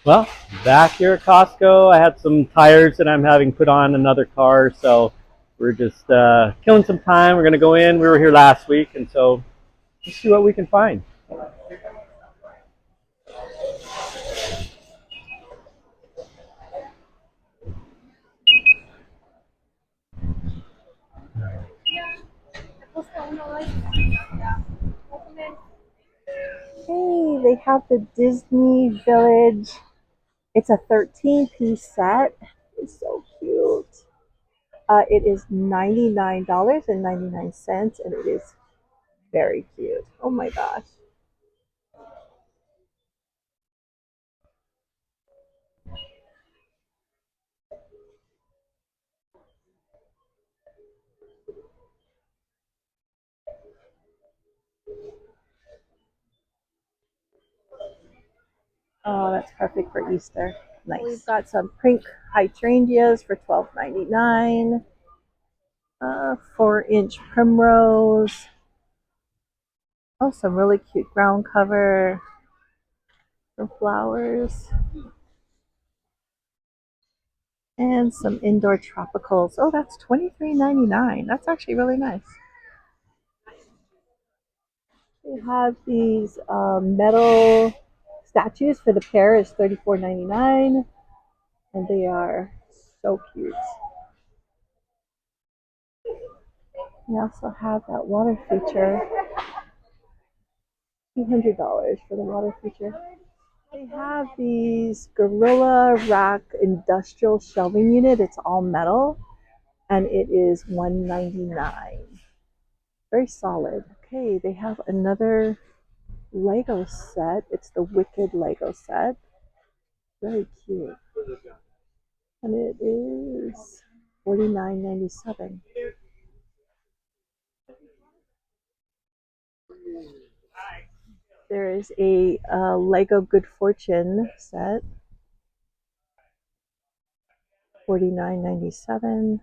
Well, back here at Costco, I had some tires that I'm having put on another car, so we're just killing some time. We're going to go in. We were here last week, and so let's see what we can find. Hey, they have the Disney Village. It's a 13-piece set. It's so cute. It is $99.99 and it is very cute. Oh my gosh. Oh, that's perfect for Easter. Nice. We've got some pink hydrangeas for $12.99. 4-inch primrose. Oh, some really cute ground cover for flowers. And some indoor tropicals. Oh, that's $23.99. That's actually really nice. They have these metal statues for the pair is $34.99, and they are so cute. We also have that water feature, $200 for the water feature. They have these Gorilla Rack industrial shelving unit. It's all metal, and it is $199. Very solid. Okay, they have another Lego set. It's the Wicked Lego set. Very cute. And it is $49.97. There is a Lego Good Fortune set. $49.97.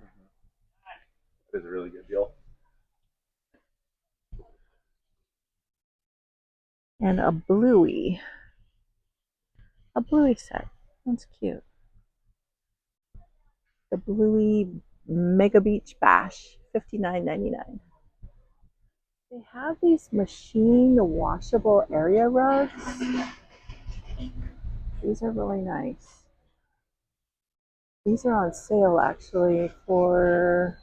It's a really good deal. And a Bluey. A Bluey set. That's cute. The Bluey Mega Beach Bash. $59.99. They have these machine washable area rugs. These are really nice. These are on sale actually for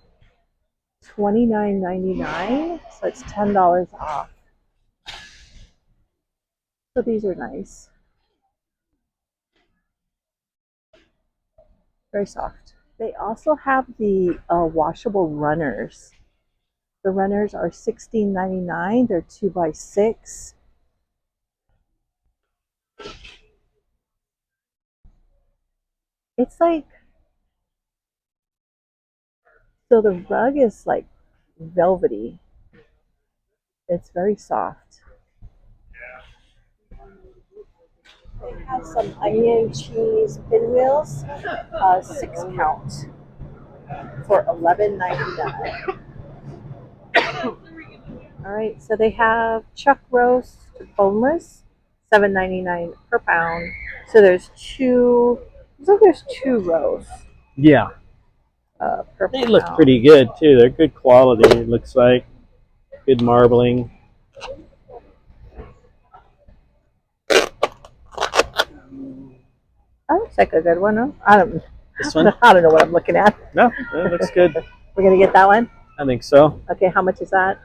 $29.99. So it's $10 off. So these are nice. Very soft. They also have the washable runners. The runners are $16.99. They're 2x6. It's like, so the rug is like velvety. It's very soft. They have some onion cheese pinwheels, 6 count for $11.99. All right, so they have chuck roast boneless, $7.99 per pound. So there's two. So there's 2 rows Yeah, per they pound. look pretty good too. They're good quality. It looks like good marbling. That looks like a good one. Huh? I don't. This one? I don't know what I'm looking at. No, it looks good. We're gonna get that one. I think so. Okay, how much is that?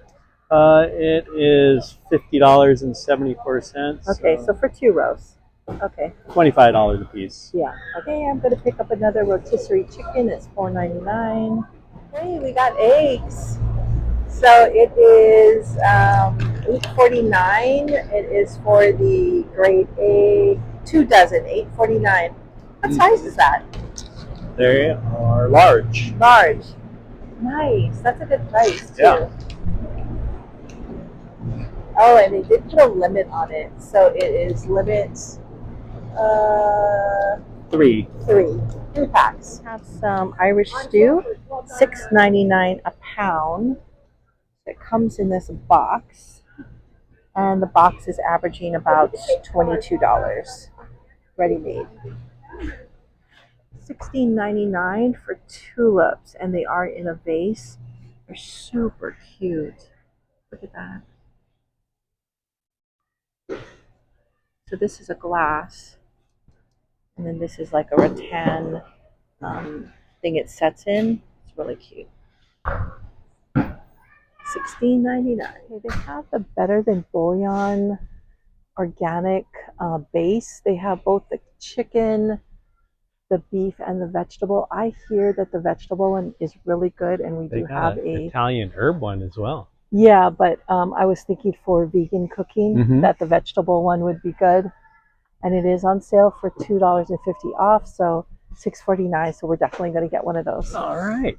It is $50.74. Okay, so for 2 rows. Okay. $25 a piece. Yeah. Okay, I'm gonna pick up another rotisserie chicken. It's $4.99. Hey, we got eggs. So it is $8.49. It is for the grade A 2 dozen, $8.49. What size is that? They are large. Large. Nice. That's a good price too. Yeah. Oh, and they did put a limit on it, so it is limit Three. three packs. Have some Irish stew, $6.99 a pound. It comes in this box, and the box is averaging about $22. ready-made. $16.99 for tulips, and they are in a vase. They're super cute. Look at that. So this is a glass, and then this is like a rattan thing it sets in. It's really cute. $16.99. Okay, they have the Better Than Bouillon organic base. They have both the chicken, the beef, and the vegetable. I hear that the vegetable one is really good, and we do have a Italian herb one as well. Yeah, but I was thinking for vegan cooking that the vegetable one would be good, and it is on sale for $2.50 off, so $6.49. So we're definitely going to get one of those. All right.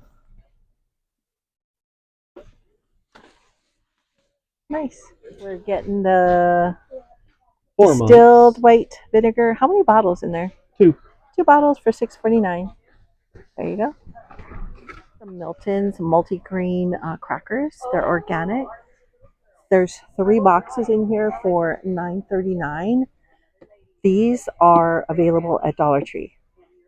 Nice. We're getting the 4 distilled months. white vinegar. How many bottles in there? 2. 2 bottles for $6.49. There you go. Some Milton's multi-grain crackers. They're organic. There's 3 boxes in here for $9.39. These are available at Dollar Tree.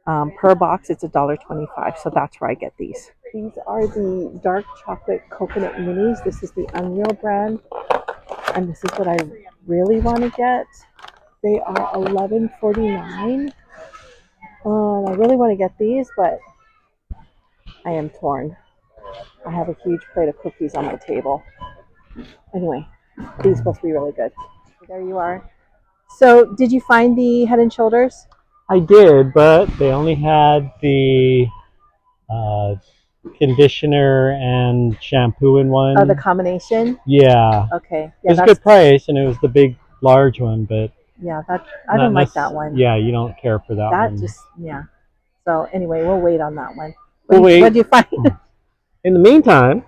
Per box, it's $1.25, so that's where I get these. These are the dark chocolate coconut minis. This is the Unreal brand, and this is what I really want to get. They are $11.49. I really want to get these, but I am torn. I have a huge plate of cookies on my table. Anyway, these supposed to be really good. There you are. So, did you find the Head and Shoulders? I did, but they only had the conditioner and shampoo in one. Oh, the combination? Yeah. Okay. Yeah, it was a good price, and it was the big, large one, but yeah, I don't like that one. Yeah, you don't care for that one. Yeah. So anyway, we'll wait on that one. What did you find? In the meantime,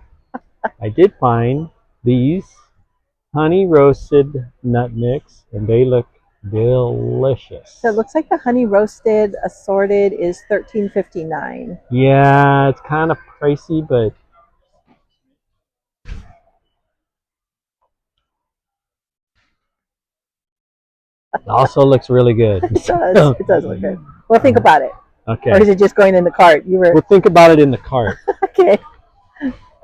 I did find these honey roasted nut mix, and they look delicious. So it looks like the honey roasted assorted is $13.59. Yeah, it's kind of pricey, but it also looks really good. It does. It does look good. Well, think about it. Okay. Or is it just going in the cart? We'll think about it in the cart. Okay.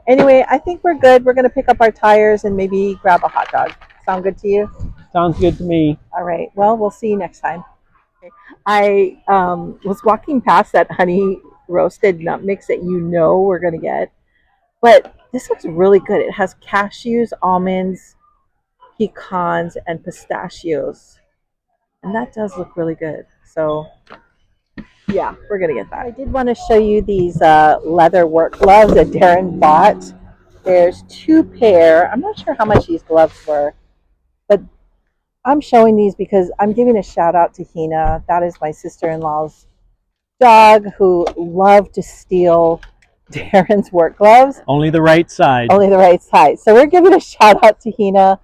Anyway, I think we're good. We're going to pick up our tires and maybe grab a hot dog. Sound good to you? Sounds good to me. All right. Well, we'll see you next time. I was walking past that honey roasted nut mix that we're going to get. But this looks really good. It has cashews, almonds, pecans, and pistachios. And that does look really good. So, yeah, we're going to get that. I did want to show you these leather work gloves that Darren bought. There's 2 pair. I'm not sure how much these gloves were, but I'm showing these because I'm giving a shout out to Hina. That is my sister-in-law's dog who loved to steal Darren's work gloves. Only the right side. Only the right side. So we're giving a shout out to Hina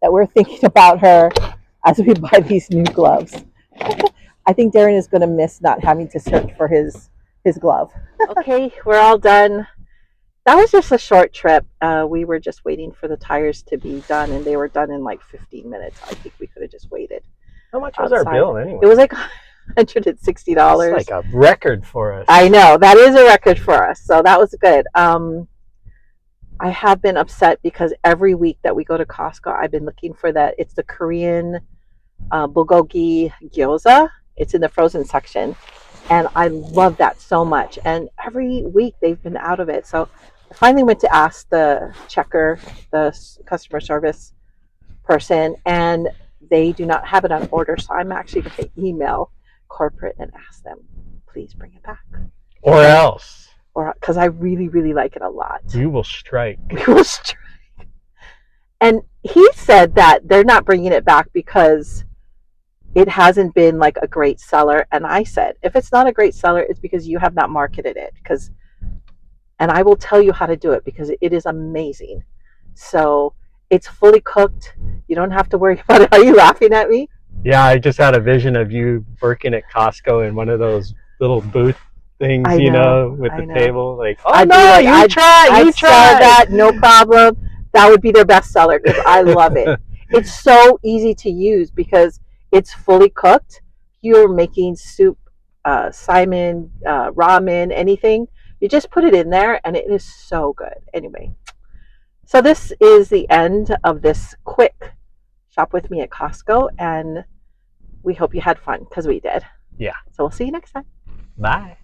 that we're thinking about her as we buy these new gloves. I think Darren is going to miss not having to search for his glove. Okay, we're all done. That was just a short trip. We were just waiting for the tires to be done, and they were done in like 15 minutes. I think we could have just waited. How much was our bill anyway? It was like $160. It's like a record for us. I know. That is a record for us. So that was good. I have been upset because every week that we go to Costco, I've been looking for that. It's the Korean bulgogi gyoza. It's in the frozen section. And I love that so much. And every week they've been out of it. So I finally went to ask the checker, the customer service person, and they do not have it on order. So I'm actually going to email corporate and ask them, please bring it back. Or else. Or because I really, really like it a lot. You will strike. We will strike. And he said that they're not bringing it back because it hasn't been like a great seller. And I said, if it's not a great seller, it's because you have not marketed it. And I will tell you how to do it because it is amazing. So it's fully cooked. You don't have to worry about it. Are you laughing at me? Yeah, I just had a vision of you working at Costco in one of those little booth things, with the table. Like, oh no, you try that, no problem. That would be their best seller because I love it. It's so easy to use because it's fully cooked. you're making soup, Simon, ramen, anything, you just put it in there and it is so good. Anyway, so this is the end of this quick shop with me at Costco, and we hope you had fun because we did. Yeah. So we'll see you next time. Bye.